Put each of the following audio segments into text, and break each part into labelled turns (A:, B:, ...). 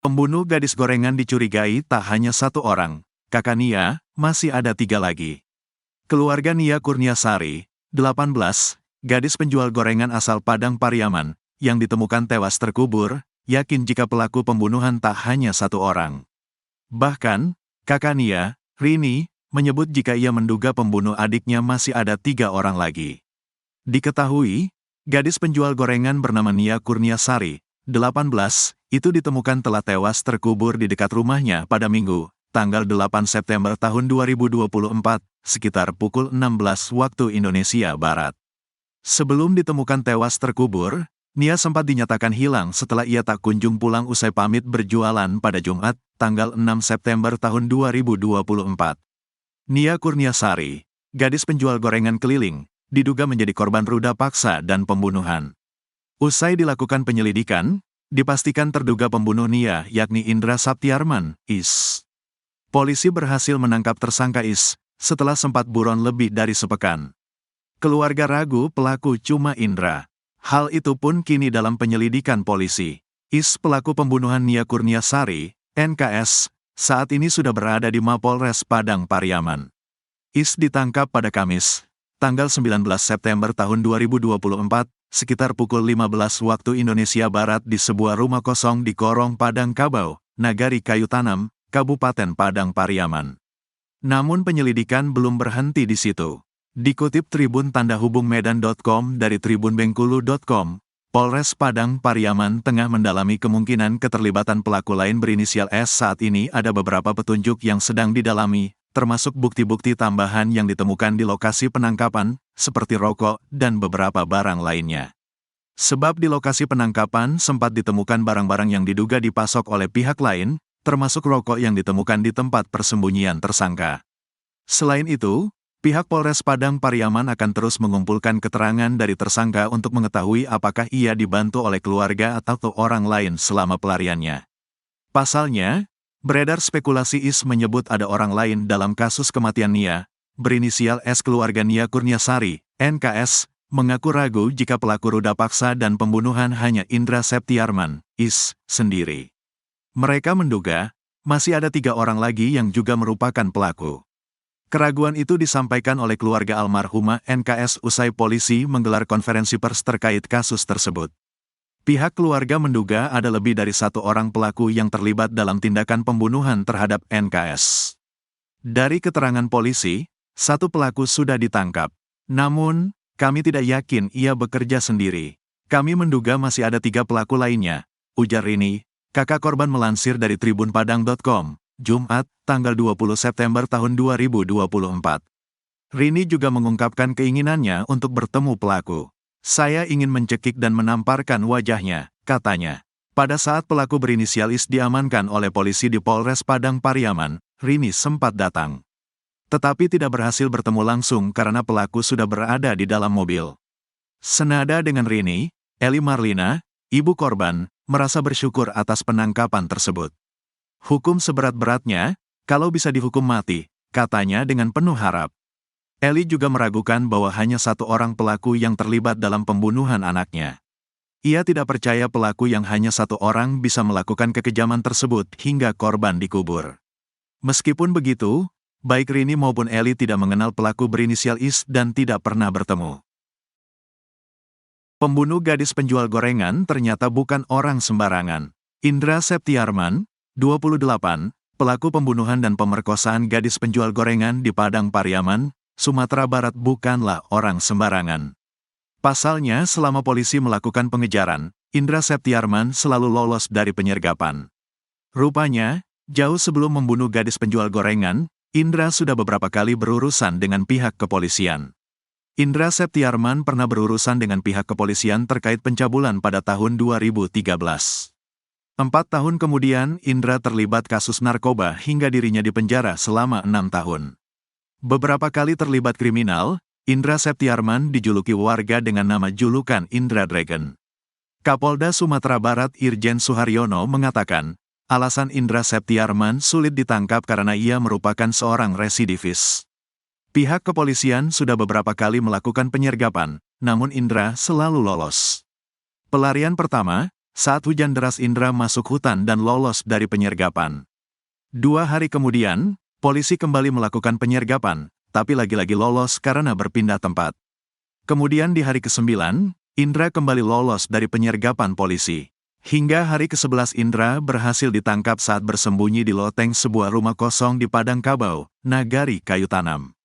A: Pembunuh gadis gorengan dicurigai tak hanya satu orang, kakak Nia, masih ada 3 lagi. Keluarga Nia Kurniasari, 18, gadis penjual gorengan asal Padang Pariaman, yang ditemukan tewas terkubur, yakin jika pelaku pembunuhan tak hanya satu orang. Bahkan, kakak Nia, Rini, menyebut jika ia menduga pembunuh adiknya masih ada 3 orang lagi. Diketahui, gadis penjual gorengan bernama Nia Kurniasari, 18, itu ditemukan telah tewas terkubur di dekat rumahnya pada Minggu, tanggal 8 September tahun 2024, sekitar pukul 16 waktu Indonesia Barat. Sebelum ditemukan tewas terkubur, Nia sempat dinyatakan hilang setelah ia tak kunjung pulang usai pamit berjualan pada Jumat, tanggal 6 September tahun 2024. Nia Kurniasari, gadis penjual gorengan keliling, diduga menjadi korban ruda paksa dan pembunuhan. Usai dilakukan penyelidikan, dipastikan terduga pembunuh Nia yakni Indra Saptiarman, Is. Polisi berhasil menangkap tersangka Is, setelah sempat buron lebih dari sepekan. Keluarga ragu pelaku cuma Indra. Hal itu pun kini dalam penyelidikan polisi. Is pelaku pembunuhan Nia Kurniasari, NKS, saat ini sudah berada di Mapolres Padang Pariaman. Is ditangkap pada Kamis, tanggal 19 September tahun 2024, sekitar pukul 15 waktu Indonesia Barat di sebuah rumah kosong di Korong Padang Kabau, Nagari Kayu Tanam, Kabupaten Padang Pariaman. Namun penyelidikan belum berhenti di situ. Dikutip Tribun Tanda Hubung Medan.com dari tribunbengkulu.com, Polres Padang Pariaman tengah mendalami kemungkinan keterlibatan pelaku lain berinisial S. Saat ini ada beberapa petunjuk yang sedang didalami, termasuk bukti-bukti tambahan yang ditemukan di lokasi penangkapan, seperti rokok dan beberapa barang lainnya. Sebab di lokasi penangkapan sempat ditemukan barang-barang yang diduga dipasok oleh pihak lain, termasuk rokok yang ditemukan di tempat persembunyian tersangka. Selain itu, pihak Polres Padang Pariaman akan terus mengumpulkan keterangan dari tersangka untuk mengetahui apakah ia dibantu oleh keluarga atau orang lain selama pelariannya. Pasalnya, beredar spekulasi Is menyebut ada orang lain dalam kasus kematian Nia, berinisial S. Keluarga Nia Kurniasari, NKS, mengaku ragu jika pelaku ruda paksa dan pembunuhan hanya Indra Septiarman, Is, sendiri. Mereka menduga, masih ada 3 orang lagi yang juga merupakan pelaku. Keraguan itu disampaikan oleh keluarga almarhumah NKS usai polisi menggelar konferensi pers terkait kasus tersebut. Pihak keluarga menduga ada lebih dari 1 orang pelaku yang terlibat dalam tindakan pembunuhan terhadap NKS. Dari keterangan polisi, 1 pelaku sudah ditangkap. Namun, kami tidak yakin ia bekerja sendiri. Kami menduga masih ada 3 pelaku lainnya, ujar Rini, kakak korban melansir dari tribunpadang.com, Jumat, tanggal 20 September tahun 2024. Rini juga mengungkapkan keinginannya untuk bertemu pelaku. Saya ingin mencekik dan menamparkan wajahnya, katanya. Pada saat pelaku berinisial Is diamankan oleh polisi di Polres Padang Pariaman, Rini sempat datang. Tetapi tidak berhasil bertemu langsung karena pelaku sudah berada di dalam mobil. Senada dengan Rini, Eli Marlina, ibu korban, merasa bersyukur atas penangkapan tersebut. Hukum seberat-beratnya, kalau bisa dihukum mati, katanya dengan penuh harap. Eli juga meragukan bahwa hanya 1 orang pelaku yang terlibat dalam pembunuhan anaknya. Ia tidak percaya pelaku yang hanya 1 orang bisa melakukan kekejaman tersebut hingga korban dikubur. Meskipun begitu, baik Rini maupun Eli tidak mengenal pelaku berinisial Is dan tidak pernah bertemu. Pembunuh gadis penjual gorengan ternyata bukan orang sembarangan. Indra Septiarman, 28, pelaku pembunuhan dan pemerkosaan gadis penjual gorengan di Padang Pariaman, Sumatera Barat bukanlah orang sembarangan. Pasalnya selama polisi melakukan pengejaran, Indra Septiarman selalu lolos dari penyergapan. Rupanya, jauh sebelum membunuh gadis penjual gorengan, Indra sudah beberapa kali berurusan dengan pihak kepolisian. Indra Septiarman pernah berurusan dengan pihak kepolisian terkait pencabulan pada tahun 2013. 4 tahun kemudian, Indra terlibat kasus narkoba hingga dirinya dipenjara selama 6 tahun. Beberapa kali terlibat kriminal, Indra Septiarman dijuluki warga dengan nama julukan Indra Dragon. Kapolda Sumatera Barat Irjen Suharyono mengatakan, alasan Indra Septiarman sulit ditangkap karena ia merupakan seorang residivis. Pihak kepolisian sudah beberapa kali melakukan penyergapan, namun Indra selalu lolos. Pelarian pertama, Saat hujan deras Indra masuk hutan dan lolos dari penyergapan. 2 hari kemudian, polisi kembali melakukan penyergapan, tapi lagi-lagi lolos karena berpindah tempat. Kemudian di hari ke-9, Indra kembali lolos dari penyergapan polisi. Hingga hari ke-11 Indra berhasil ditangkap saat bersembunyi di loteng sebuah rumah kosong di Padang Kabau, Nagari Kayu Tanam.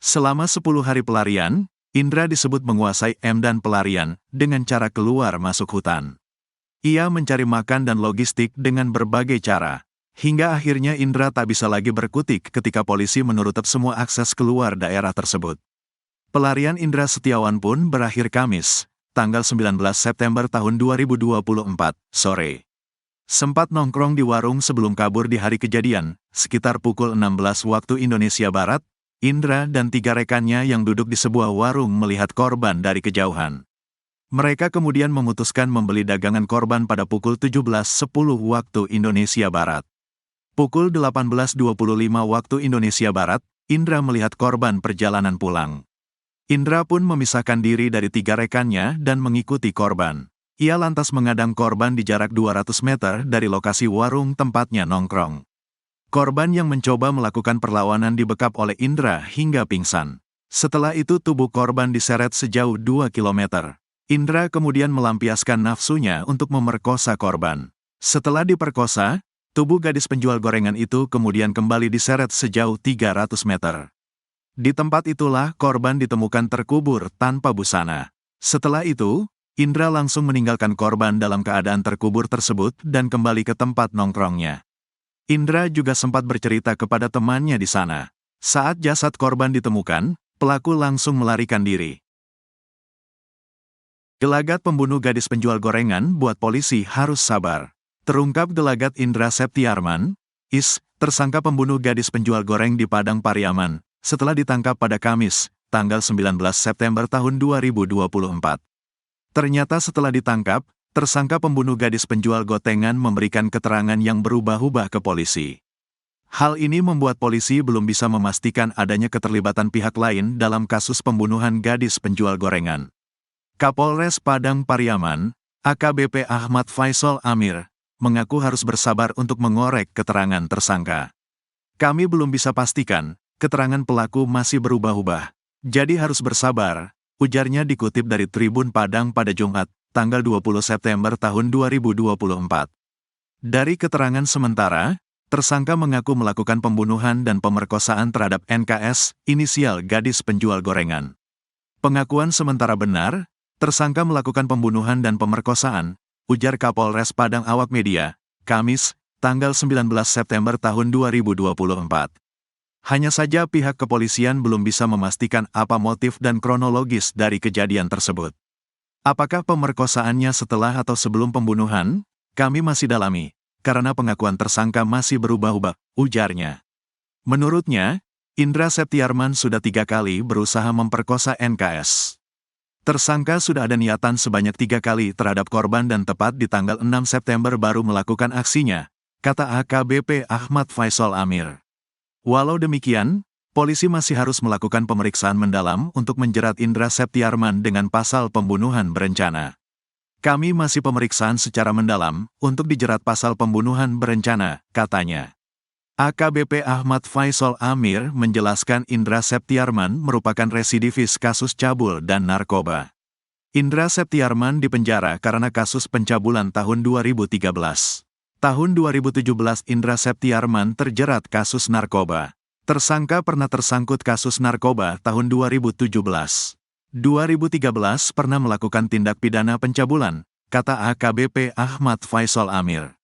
A: Selama 10 hari pelarian, Indra disebut menguasai medan pelarian dengan cara keluar masuk hutan. Ia mencari makan dan logistik dengan berbagai cara. Hingga akhirnya Indra tak bisa lagi berkutik ketika polisi menutup semua akses keluar daerah tersebut. Pelarian Indra Setiawan pun berakhir Kamis, tanggal 19 September tahun 2024, sore. Sempat nongkrong di warung sebelum kabur di hari kejadian, sekitar pukul 16 waktu Indonesia Barat, Indra dan 3 rekannya yang duduk di sebuah warung melihat korban dari kejauhan. Mereka kemudian memutuskan membeli dagangan korban pada pukul 17.10 waktu Indonesia Barat. Pukul 18.25 waktu Indonesia Barat, Indra melihat korban perjalanan pulang. Indra pun memisahkan diri dari 3 rekannya dan mengikuti korban. Ia lantas mengadang korban di jarak 200 meter dari lokasi warung tempatnya nongkrong. Korban yang mencoba melakukan perlawanan dibekap oleh Indra hingga pingsan. Setelah itu tubuh korban diseret sejauh 2 km. Indra kemudian melampiaskan nafsunya untuk memerkosa korban. Setelah diperkosa, tubuh gadis penjual gorengan itu kemudian kembali diseret sejauh 300 meter. Di tempat itulah korban ditemukan terkubur tanpa busana. Setelah itu, Indra langsung meninggalkan korban dalam keadaan terkubur tersebut dan kembali ke tempat nongkrongnya. Indra juga sempat bercerita kepada temannya di sana. Saat jasad korban ditemukan, pelaku langsung melarikan diri. Gelagat pembunuh gadis penjual gorengan buat polisi harus sabar. Terungkap gelagat Indra Septiarman, tersangka pembunuh gadis penjual goreng di Padang Pariaman, setelah ditangkap pada Kamis, tanggal 19 September tahun 2024. Ternyata setelah ditangkap, tersangka pembunuh gadis penjual gotengan memberikan keterangan yang berubah-ubah ke polisi. Hal ini membuat polisi belum bisa memastikan adanya keterlibatan pihak lain dalam kasus pembunuhan gadis penjual gorengan. Kapolres Padang Pariaman, AKBP Ahmad Faisal Amir, mengaku harus bersabar untuk mengorek keterangan tersangka. Kami belum bisa pastikan, keterangan pelaku masih berubah-ubah. Jadi harus bersabar, ujarnya dikutip dari Tribun Padang pada Jumat, tanggal 20 September tahun 2024. Dari keterangan sementara, tersangka mengaku melakukan pembunuhan dan pemerkosaan terhadap NKS, inisial gadis penjual gorengan. Pengakuan sementara benar, tersangka melakukan pembunuhan dan pemerkosaan, ujar Kapolres Padang awak media, Kamis, tanggal 19 September tahun 2024. Hanya saja pihak kepolisian belum bisa memastikan apa motif dan kronologis dari kejadian tersebut. Apakah pemerkosaannya setelah atau sebelum pembunuhan? Kami masih dalami, karena pengakuan tersangka masih berubah-ubah, ujarnya. Menurutnya, Indra Septiarman sudah 3 kali berusaha memperkosa NKS. Tersangka sudah ada niatan sebanyak 3 kali terhadap korban dan tepat di tanggal 6 September baru melakukan aksinya, kata AKBP Ahmad Faisal Amir. Walau demikian, polisi masih harus melakukan pemeriksaan mendalam untuk menjerat Indra Septiarman dengan pasal pembunuhan berencana. Kami masih pemeriksaan secara mendalam untuk dijerat pasal pembunuhan berencana, katanya. AKBP Ahmad Faisal Amir menjelaskan Indra Septiarman merupakan residivis kasus cabul dan narkoba. Indra Septiarman dipenjara karena kasus pencabulan tahun 2013. Tahun 2017 Indra Septiarman terjerat kasus narkoba. Tersangka pernah tersangkut kasus narkoba tahun 2017. 2013 pernah melakukan tindak pidana pencabulan, kata AKBP Ahmad Faisal Amir.